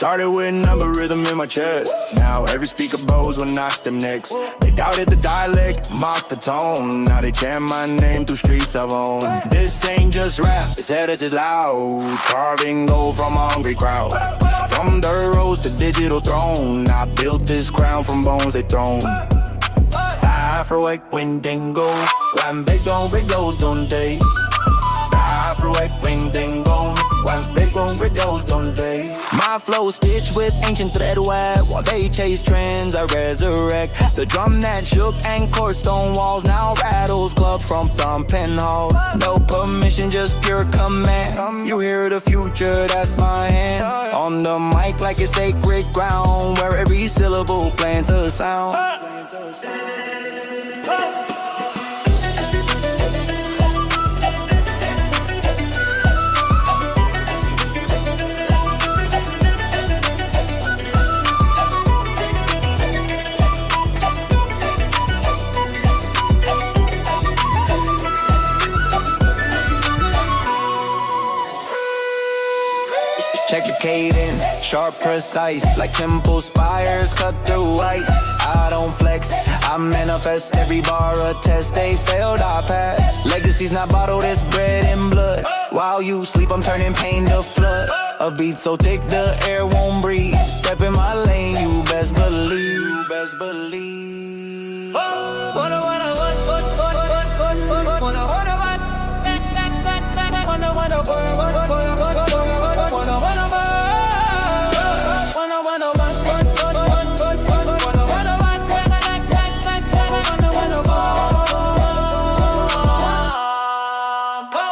Started with number rhythm in my chest. Now every speaker bows when I step next. They doubted the dialect, mocked the tone. Now they chant my name through streets I've owned. This ain't just rap, it's heritage loud. Carving gold from a hungry crowd. From dirt roads to digital throne, I built this crown from bones they thrown. Afro-ek Wendigo, one big on videos don't they? Afro-ek Wendigo, one big on videos don't they? My flow stitched with ancient thread web. While they chase trends, I resurrect. The drum that shook Angkor stone walls now rattles clubs from thumping halls. No permission, just pure command. You hear the future, that's my hand. On the mic like it's sacred ground, where every syllable plants a sound. Check the cadence, sharp, precise, like temple spires cut through ice. I don't flex, I manifest every bar a test. They failed, I pass. Legacy's not bottled, it's bred in blood. While you sleep, I'm turning pain to flood. A beat so thick the air won't breathe. Step in my lane, you best believe. You best believe.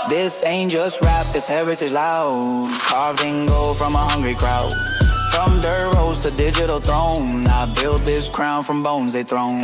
This ain't just rap, it's heritage loud. Carved in gold from a hungry crowd. From dirt roads to digital throne, I built this crown from bones they thrown.